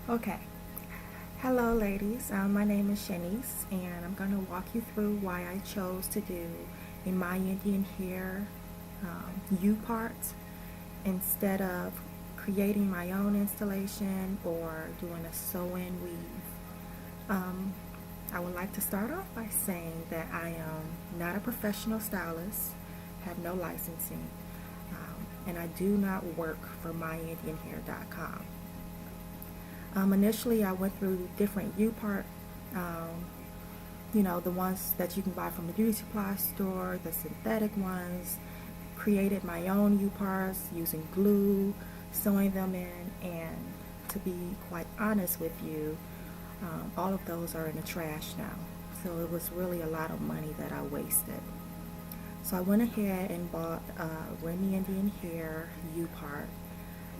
Okay. Hello, ladies. My name is Shanice, and I'm going to walk you through why I chose to do a My Indian Hair U-part instead of creating my own installation or doing a sew-in weave. Um, I would like to start off by saying that I am not a professional stylist, have no licensing, and I do not work for myindianhair.com. Initially, I went through different U-part, um, the ones that you can buy from the beauty supply store, the synthetic ones, created my own U-parts using glue, sewing them in, and to be quite honest with you, all of those are in the trash now. So it was really a lot of money that I wasted. So I went ahead and bought Remy Indian Hair U-part.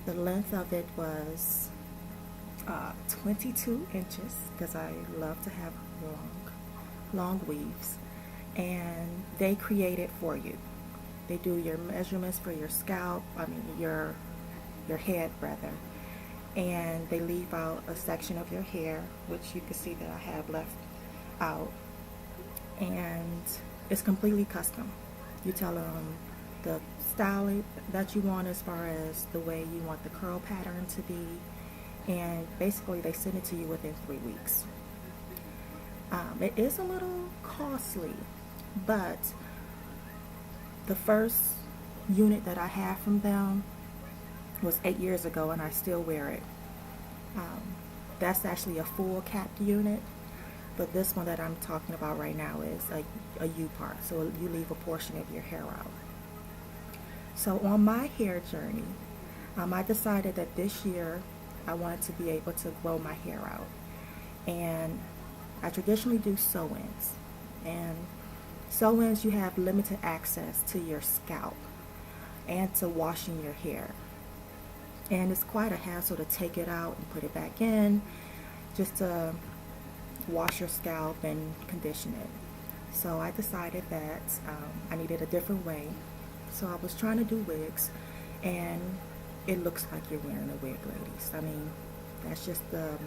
The length of it was 22 inches because I love to have long weaves, and they create it for you. They do your measurements for your scalp, your head rather, and they leave out a section of your hair, which you can see that I have left out, and it's completely custom. You tell them the style that you want as far as the way you want the curl pattern to be, and basically they send it to you within 3 weeks. It is a little costly, but the first unit that I had from them was 8 years ago, and I still wear it. That's actually a full capped unit, but this one that I'm talking about right now is a U-part, so you leave a portion of your hair out. So on my hair journey, I decided that this year I wanted to be able to grow my hair out, and I traditionally do sew-ins, and sew-ins you have limited access to your scalp and to washing your hair, and it's quite a hassle to take it out and put it back in just to wash your scalp and condition it. So I decided that I needed a different way, so I was trying to do wigs, and it looks like you're wearing a wig, ladies. I mean, that's just the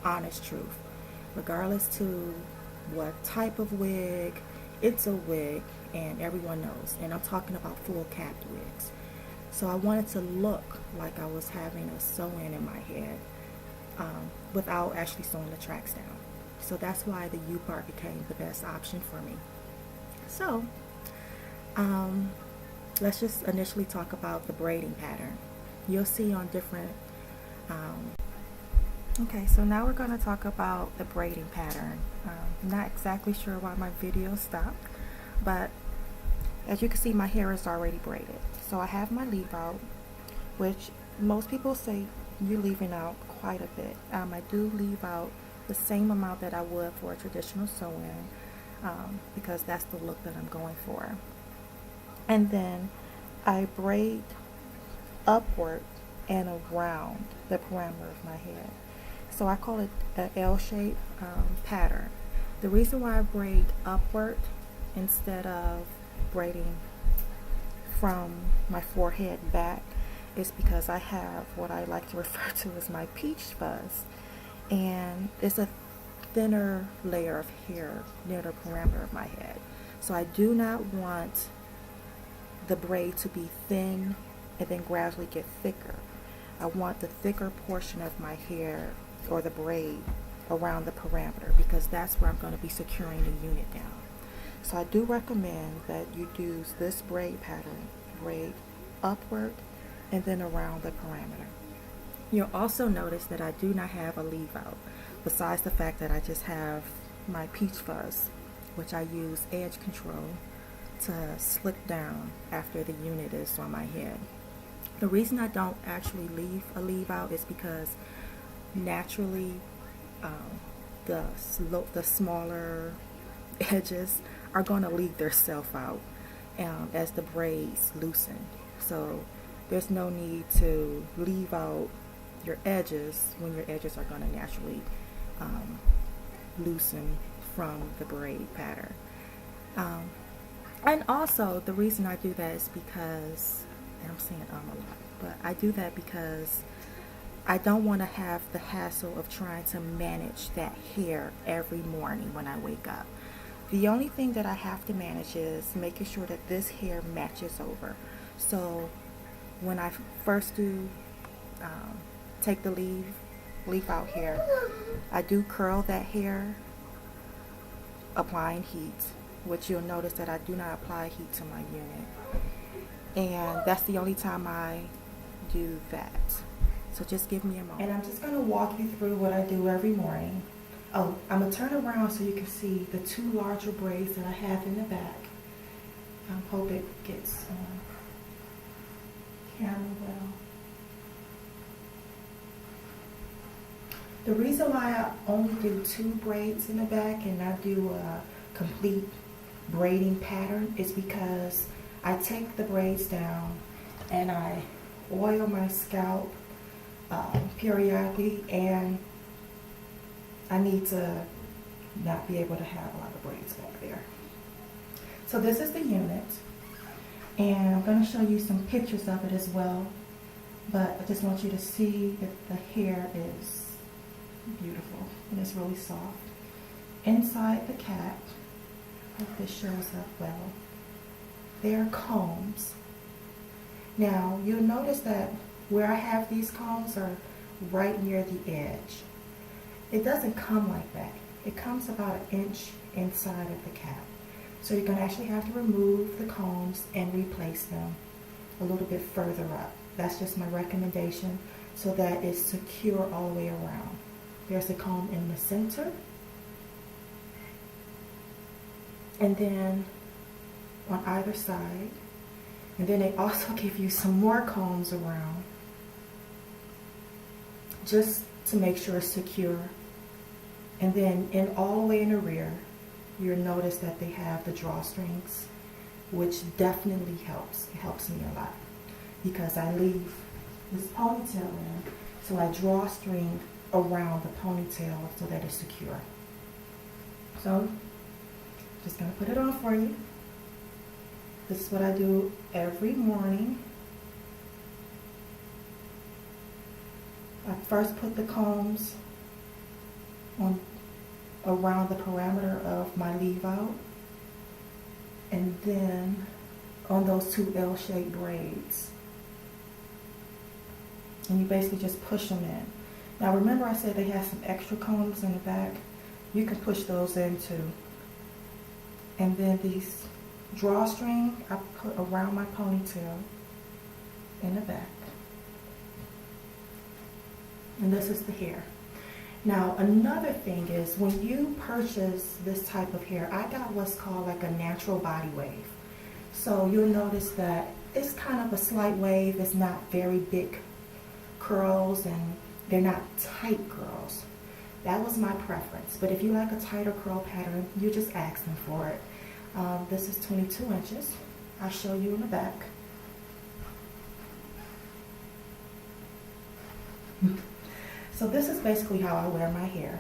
honest truth. Regardless to what type of wig, it's a wig, and everyone knows. And I'm talking about full capped wigs. So I wanted to look like I was having a sew-in in my head without actually sewing the tracks down. So that's why the U-part became the best option for me. So let's just initially talk about the braiding pattern. You'll see on different okay, so now we're going to talk about the braiding pattern. Not exactly sure why my video stopped, but as you can see, my hair is already braided. So I have my leave out, which most people say you're leaving out quite a bit. I do leave out the same amount that I would for a traditional sew-in, because that's the look that I'm going for. And then I braid upward and around the perimeter of my head. So I call it an L-shaped pattern. The reason why I braid upward instead of braiding from my forehead back is because I have what I like to refer to as my peach fuzz, and it's a thinner layer of hair near the perimeter of my head. So I do not want the braid to be thin and then gradually get thicker. I want the thicker portion of my hair or the braid around the perimeter, because that's where I'm going to be securing the unit down. So I do recommend that you use this braid pattern, braid upward and then around the perimeter. You'll also notice that I do not have a leave out, besides the fact that I just have my peach fuzz, which I use edge control to slick down after the unit is on my head. The reason I don't actually leave a leave out is because naturally the smaller edges are going to leave their self out as the braids loosen. So there's no need to leave out your edges when your edges are going to naturally loosen from the braid pattern. And also the reason I do that is because, and I'm saying a lot, but I do that because I don't want to have the hassle of trying to manage that hair every morning when I wake up. The only thing that I have to manage is making sure that this hair matches over. So when I first do take the leaf out here, I do curl that hair, applying heat, which you'll notice that I do not apply heat to my unit. And that's the only time I do that. So just give me a moment. And I'm just going to walk you through what I do every morning. Oh, I'm going to turn around so you can see the two larger braids that I have in the back. I hope it gets on camera well. The reason why I only do 2 braids in the back and not do a complete braiding pattern is because I take the braids down and I oil my scalp periodically, and I need to not be able to have a lot of braids back there. So this is the unit, and I'm going to show you some pictures of it as well, but I just want you to see that the hair is beautiful and it's really soft. Inside the cap, I hope this shows up well, there are combs. Now you'll notice that where I have these combs are right near the edge. It doesn't come like that. It comes about 1 inch inside of the cap. So you're going to actually have to remove the combs and replace them a little bit further up. That's just my recommendation, so that it's secure all the way around. There's a comb in the center, and then on either side, and then they also give you some more combs around just to make sure it's secure. And then in all the way in the rear, you'll notice that they have the drawstrings, which definitely helps. It helps me a lot because I leave this ponytail in, so I drawstring around the ponytail so that it's secure. So just gonna put it on for you. This is what I do every morning. I first put the combs on around the perimeter of my leave out, and then on those 2 L-shaped braids. And you basically just push them in. Now remember I said they have some extra combs in the back. You can push those in too. And then these drawstring I put around my ponytail in the back. And this is the hair. Now another thing is, when you purchase this type of hair, I got what's called like a natural body wave. So you'll notice that it's kind of a slight wave. It's not very big curls and they're not tight curls. That was my preference. But if you like a tighter curl pattern, you just ask them for it. This is 22 inches. I'll show you in the back. So this is basically how I wear my hair.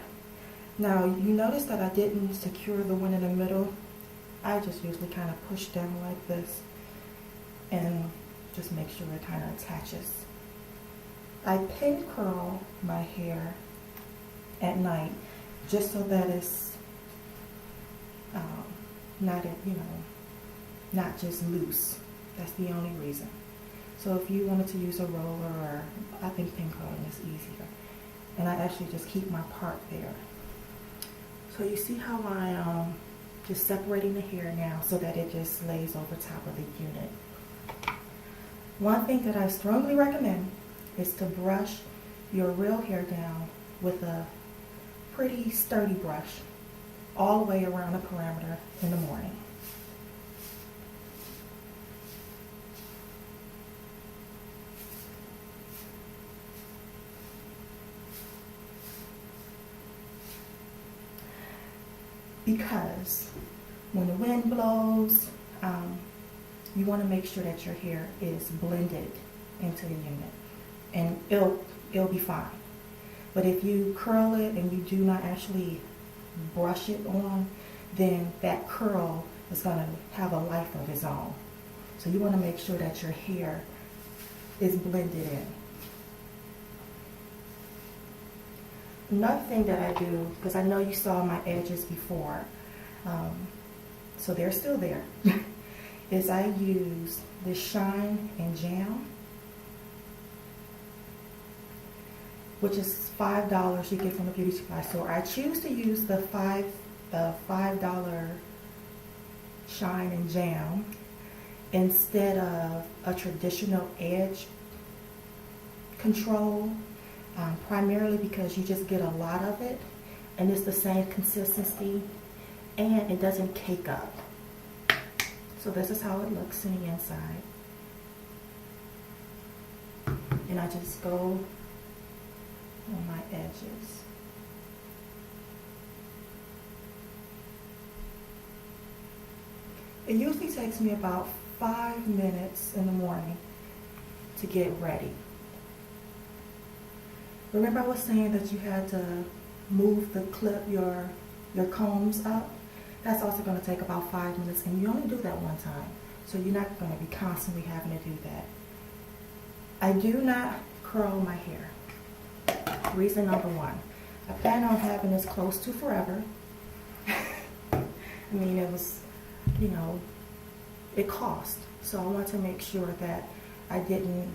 Now you notice that I didn't secure the one in the middle. I just usually kind of push down like this and just make sure it kind of attaches. I pin curl my hair at night just so that it's not just loose. That's the only reason. So if you wanted to use a roller, or I think pin curling is easier. And I actually just keep my part there. So you see how I just separating the hair now so that it just lays over top of the unit. One thing that I strongly recommend is to brush your real hair down with a pretty sturdy brush all the way around the perimeter in the morning. Because when the wind blows, you want to make sure that your hair is blended into the unit, and it'll be fine. But if you curl it and you do not actually brush it on, then that curl is going to have a life of its own. So you want to make sure that your hair is blended in. another thing that I do, because I know you saw my edges before, so they're still there, is I use the Shine and Jam, which is $5 you get from the beauty supply store. I choose to use the $5 Shine and Jam instead of a traditional edge control, primarily because you just get a lot of it and it's the same consistency and it doesn't cake up. So this is how it looks in the inside. And I just go on my edges. It usually takes me about 5 minutes in the morning to get ready. Remember I was saying that you had to move the clip, your combs up? That's also going to take about 5 minutes, and you only do that one time. So you're not going to be constantly having to do that. I do not curl my hair. Reason number one, I plan on having this close to forever. I mean, it was, you know, it cost. So I want to make sure that I didn't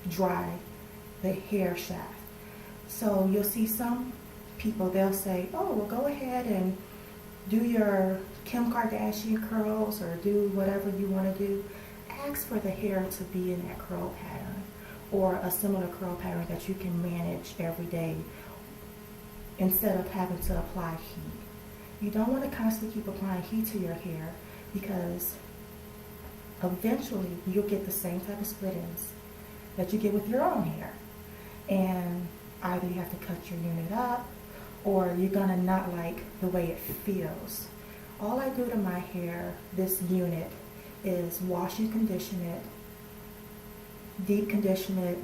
dry the hair shaft. So you'll see some people, they'll say, oh, well, go ahead and do your Kim Kardashian curls or do whatever you want to do. Ask for the hair to be in that curl pattern or a similar curl pattern that you can manage every day instead of having to apply heat. You don't want to constantly keep applying heat to your hair because eventually you'll get the same type of split ends that you get with your own hair. And either you have to cut your unit up or you're gonna not like the way it feels. All I do to my hair, this unit, is wash and condition it, deep condition it.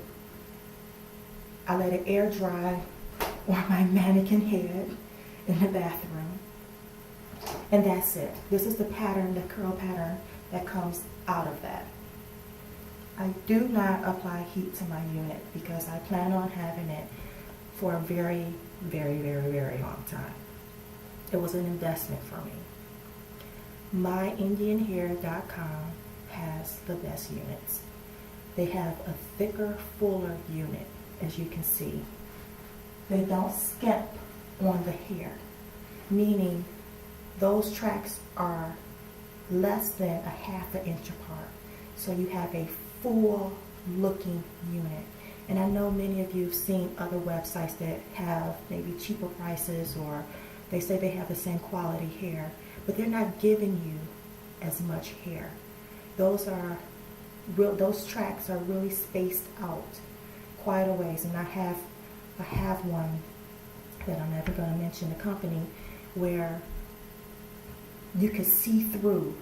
I let it air dry on my mannequin head in the bathroom. And that's it. This is the pattern, the curl pattern that comes out of that. I do not apply heat to my unit because I plan on having it for a very, very, very, very long time. It was an investment for me. MyIndianHair.com has the best units. They have a thicker, fuller unit, as you can see. They don't skimp on the hair, meaning those tracks are less than a ½ inch apart. So you have a full looking unit. And I know many of you have seen other websites that have maybe cheaper prices or they say they have the same quality hair, but they're not giving you as much hair. Those tracks are really spaced out quite a ways. And I have one that I'm never going to mention the company where you could see through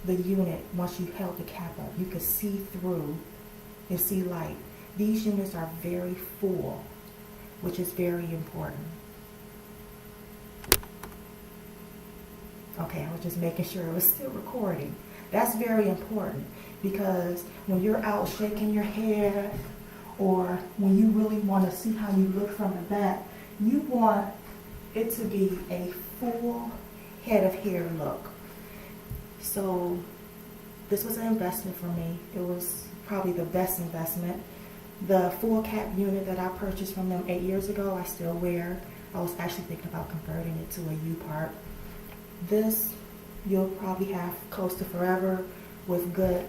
the unit. Once you held the cap up, you could see through and see light. These units are very full, which is very important. Okay, I was just making sure it was still recording. That's very important because when you're out shaking your hair or when you really want to see how you look from the back, you want it to be a full head of hair look. So this was an investment for me. It was probably the best investment. The full cap unit that I purchased from them 8 years ago, I still wear. I was actually thinking about converting it to a U-part. This you'll probably have close to forever with good,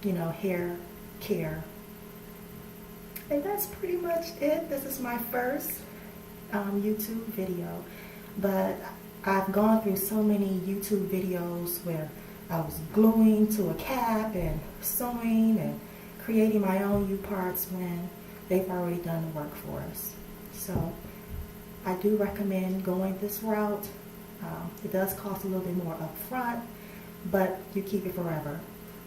hair care. And that's pretty much it. This is my first YouTube video, but I've gone through so many YouTube videos where I was gluing to a cap and sewing and creating my own U-parts when they've already done the work for us. So I do recommend going this route. It does cost a little bit more up front, but you keep it forever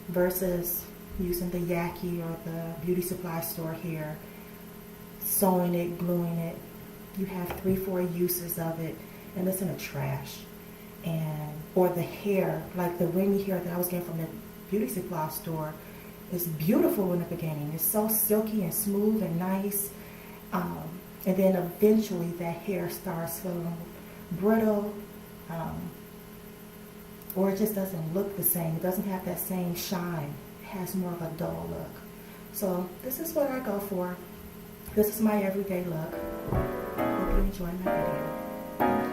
versus using the Yaki or the beauty supply store here, sewing it, gluing it. You have 3-4 uses of it and it's in the trash. Or the hair, like the Remy hair that I was getting from the beauty supply store, is beautiful in the beginning. It's so silky and smooth and nice. And then eventually that hair starts feeling brittle, or it just doesn't look the same. It doesn't have that same shine. It has more of a dull look. So this is what I go for. This is my everyday look. Hope you enjoy my video.